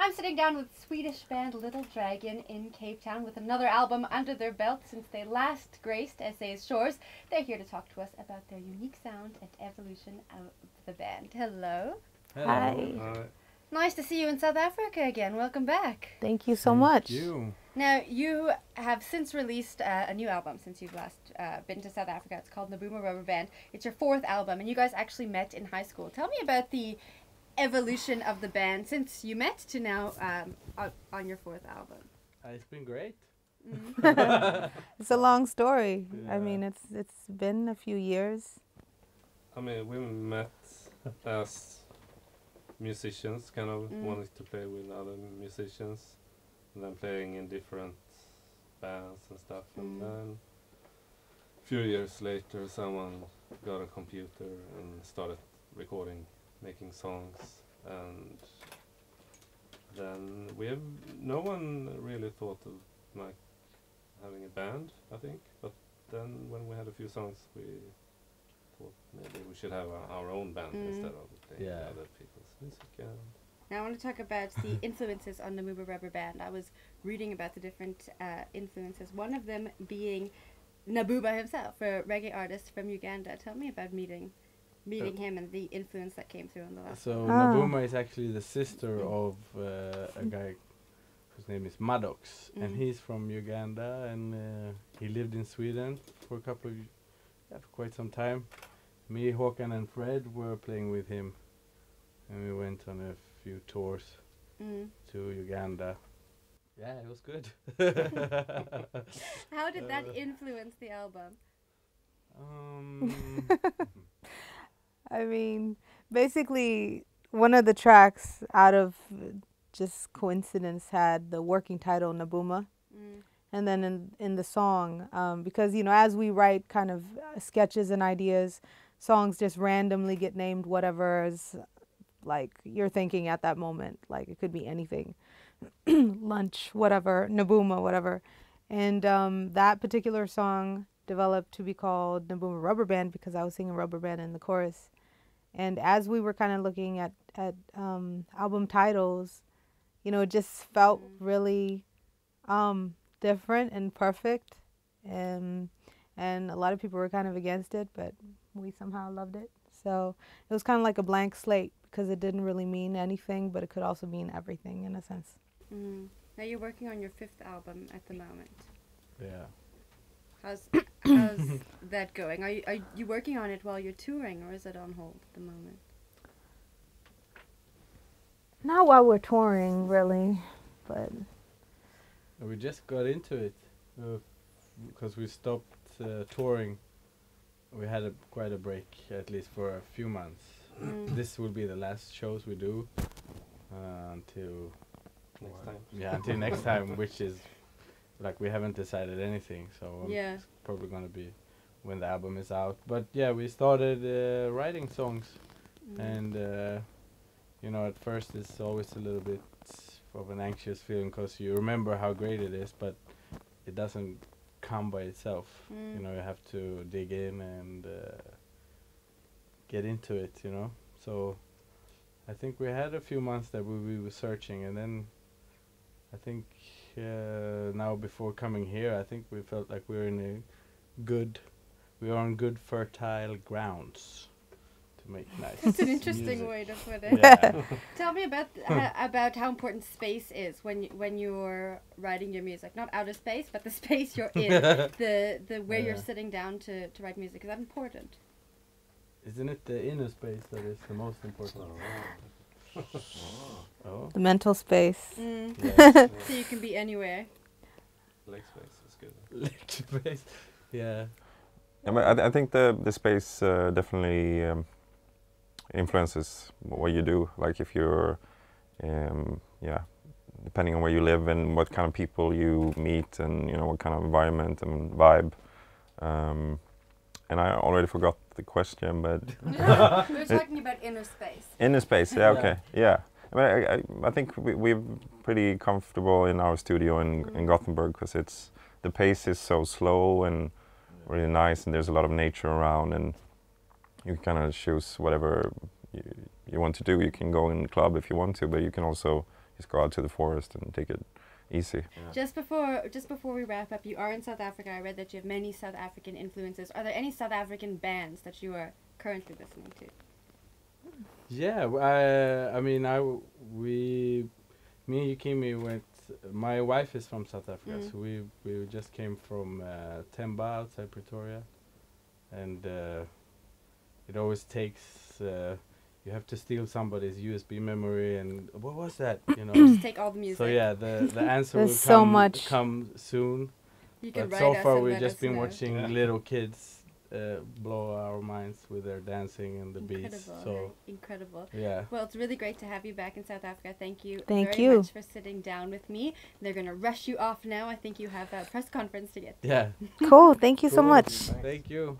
I'm sitting down with Swedish band Little Dragon in Cape Town with another album under their belt since they last graced SA's shores. They're here to talk to us about their unique sound and evolution of the band. Hello. Hello. Hi. Nice to see you in South Africa again. Welcome back. Thank you so much. Thank you. Now, you have since released a new album since you've last been to South Africa. It's called Nabuma Rubberband. It's your fourth album, and you guys actually met in high school. Tell me about the evolution of the band since you met to now on your fourth album. It's been great. It's a long story. Yeah. I mean, it's been a few years. I mean, we met as musicians, kind of wanted to play with other musicians, and then playing in different bands and stuff. And then a few years later, someone got a computer and started recording, making songs, and then no one really thought of like having a band, I think. But then when we had a few songs, we thought maybe we should have our own band instead of playing other people's music. Now I want to talk about the influences on the Nabuma Rubberband. I was reading about the different influences, one of them being Nabuma himself, a reggae artist from Uganda. Tell me about meeting him and the influence that came through in the last So one. Nabuma is actually the sister of a guy whose name is Maddox, and he's from Uganda, and he lived in Sweden for for quite some time. Me, Håkan, and Fred were playing with him, and we went on a few tours to Uganda. Yeah, it was good. How did that influence the album? I mean, basically, one of the tracks out of just coincidence had the working title Nabuma. And then in the song, because, you know, as we write kind of sketches and ideas, songs just randomly get named whatever is like you're thinking at that moment. Like it could be anything, lunch, whatever, Nabuma, whatever. And that particular song developed to be called Nabuma Rubberband because I was singing Rubberband in the chorus. And as we were kind of looking at album titles, you know, it just felt really different and perfect, and a lot of people were kind of against it, but we somehow loved it. So it was kind of like a blank slate because it didn't really mean anything, but it could also mean everything in a sense. Now you're working on your fifth album at the moment. Yeah. How's that going? Are you working on it while you're touring, or is it on hold at the moment? Not while we're touring, really, but We just got into it because we stopped touring. We had quite a break, at least for a few months. This will be the last shows we do until Next time. Yeah, until next time, which is like we haven't decided anything. So it's probably gonna be when the album is out. But yeah, we started writing songs, and you know, at first it's always a little bit of an anxious feeling because you remember how great it is, but it doesn't come by itself. You know, you have to dig in and get into it, you know. So I think we had a few months that we were searching, and then I think now before coming here, I think we felt like we were on good fertile grounds to make nice. That's an interesting music. way to put it. Yeah. Tell me about how important space is when you're writing your music. Not outer space, but the space you're in, the where you're sitting down to write music. Is that important? Isn't it the inner space that is the most important? Oh. the mental space. Yeah. So you can be anywhere. Leg space is good. Leg space. Yeah. Yeah, but I think the space definitely influences what you do. Like if you're, depending on where you live and what kind of people you meet, and you know what kind of environment and vibe. And I already forgot the question, but We were talking about inner space. inner space. Yeah, okay, yeah. I mean, I think we're pretty comfortable in our studio in Gothenburg because the pace is so slow and really nice, and there's a lot of nature around, and you kind of choose whatever you want to do. You can go in the club if you want to, but you can also just go out to the forest and take it easy. Yeah. Just before we wrap up, you are in South Africa. I read that you have many South African influences. Are there any South African bands that you are currently listening to? Yeah, me and Yukimi went. My wife is from South Africa, so we just came from Temba outside Pretoria, and it always takes. You have to steal somebody's USB memory, and what was that? You know, Just take all the music. so yeah, the answer will There's so much. come soon. You can But write so us far and we've let just us been know. watching little kids blow our minds with their dancing and the beats. Incredible, So incredible. yeah, Well, it's really great to have you back in South Africa. Thank you Thank very you. much for sitting down with me. They're going to rush you off now. I think you have a press conference to get to. yeah. Cool. Thank you so Cool. much. Thank you.